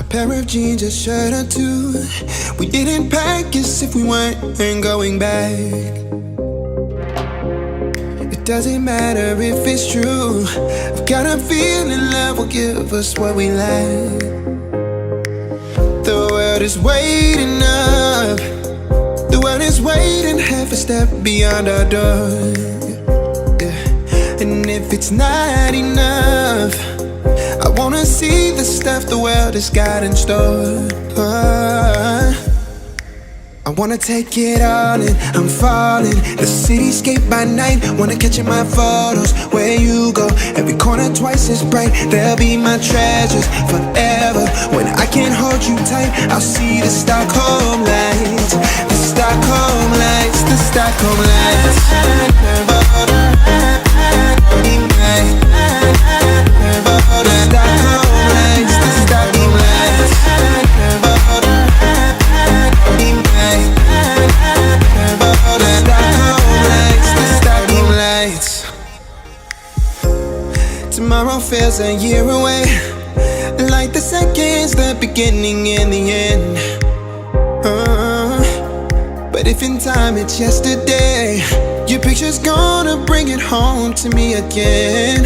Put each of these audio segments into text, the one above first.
A pair of jeans, a shirt or two. We didn't pack as if we weren't going back. It doesn't matter if it's true. I've got a feeling love will give us what we lack. The world is waiting up. The world is waiting half a step beyond our door. Yeah. And if it's not enough, I wanna see the stuff the world has got in store. I wanna take it all in, I'm falling. The cityscape by night, wanna catch in my photos. Where you go, every corner twice as bright. They'll be my treasures forever. When I can't hold you tight, I'll see the Stockholm lights. The Stockholm lights, the Stockholm lights. Tomorrow feels a year away, like the seconds, the beginning and the end. But if in time it's yesterday, your picture's gonna bring it home to me again.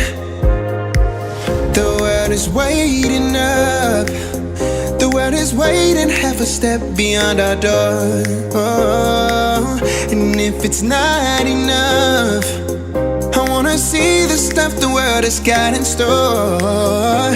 The world is waiting up. The world is waiting half a step beyond our door. And if it's not enough, I wanna see the stuff the world has got in store.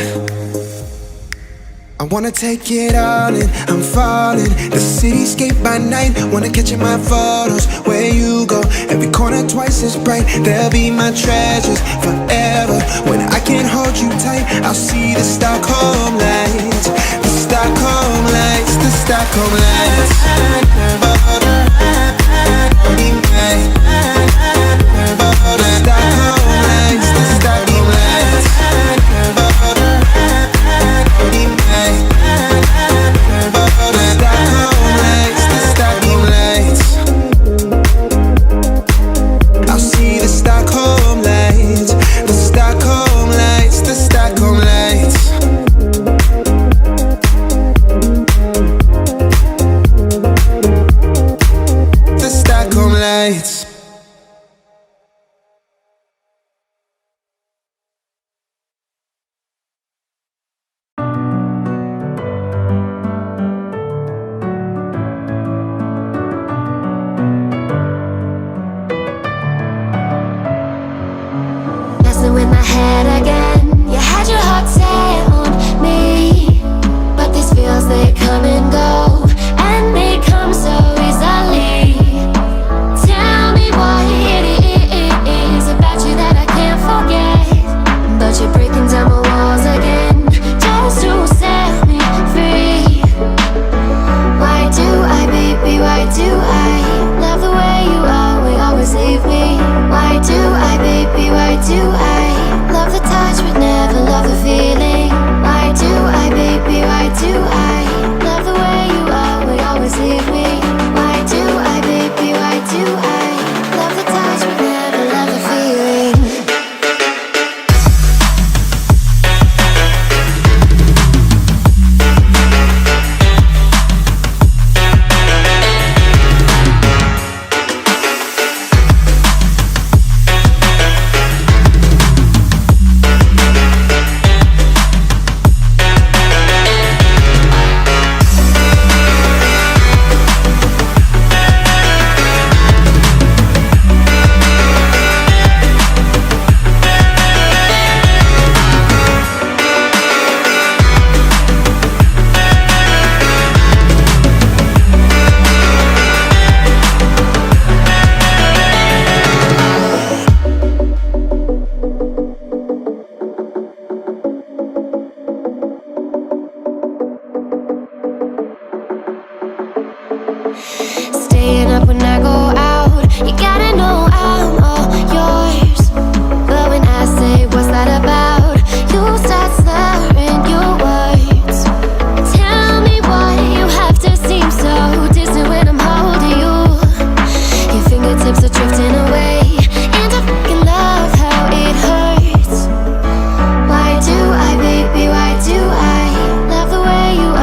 I wanna take it all in, I'm falling. The cityscape by night, wanna catch in my photos. Where you go, every corner twice as bright. They'll be my treasures forever. When I can't hold you tight, I'll see the Stockholm lights. The Stockholm lights, the Stockholm lights. Why do I, baby, why do I love the way you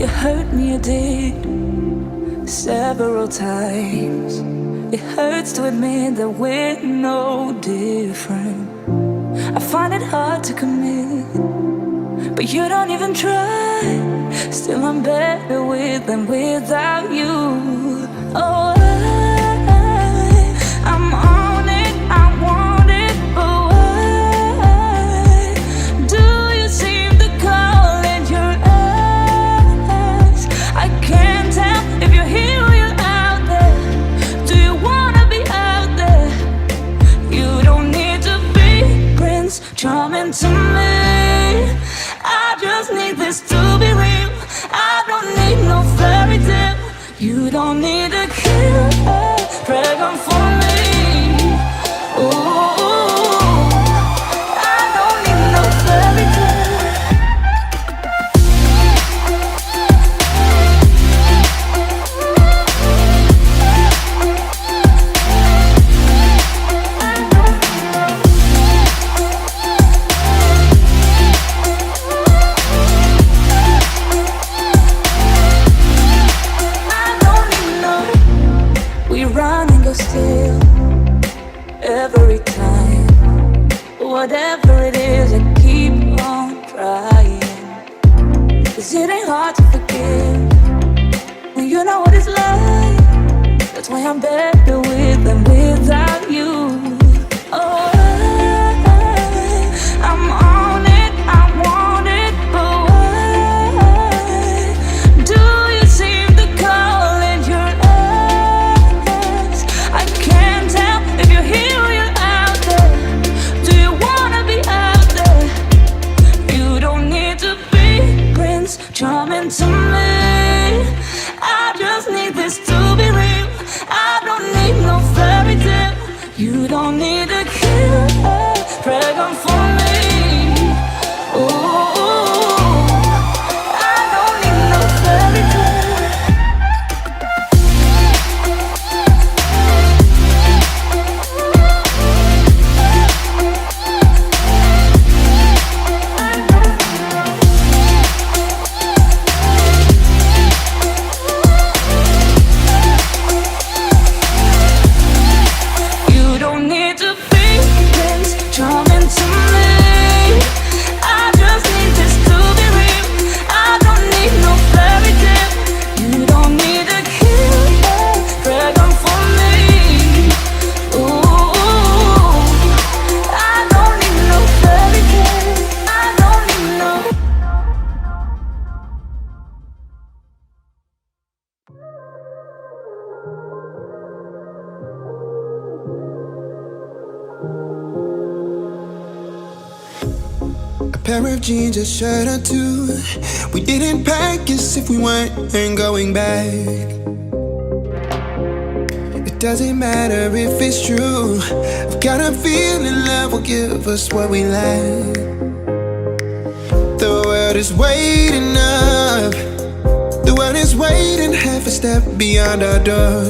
You hurt me, you did, several times. It hurts to admit that we're no different. I find it hard to commit, but you don't even try. Still I'm better with than without you. Oh, I'm on it, I want it, but why do you seem to call in your eyes? I can't tell if you're here or you're out there. Do you wanna be out there? You don't need to be Prince Charming to me. I just need this to be real. I don't need no fairy tale. You don't need a killer dragon for me. Ooh, I don't need no fairy tale. Still, every time, whatever it is, I keep on trying. 'Cause it ain't hard to forgive when you know what it's like. That's why I'm better with than without you. Oh, I'm on it, I want it, but why do you seem to call in your eyes? I can't tell if you're here or you're out there. Do you wanna be out there? You don't need to be Prince Charming to me. I just need this to be real. I don't need no fairy tale. You don't need a killer dragon for me. Ooh, I don't need no fairy tale. Pair of jeans, a shirt or two. We didn't pack as if we weren't going back. It doesn't matter if it's true. I've got a feeling love will give us what we lack. The world is waiting up. The world is waiting half a step beyond our door.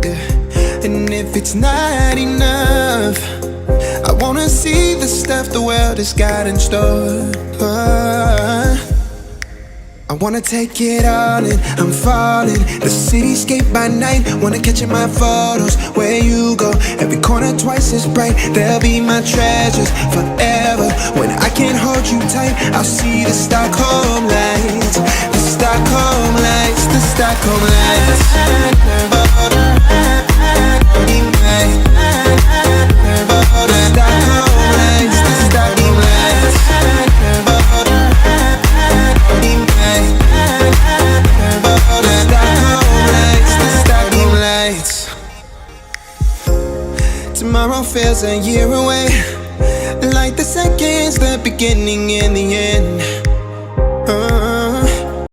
Yeah. And if it's not enough, I wanna see the stuff the world has got in store. I wanna take it all in, I'm falling. The cityscape by night, wanna catch in my photos. Where you go, every corner twice as bright. They'll be my treasures forever. When I can't hold you tight, I'll see the Stockholm lights. The Stockholm lights, the Stockholm lights. Tomorrow feels a year away, like the seconds, the beginning and the end.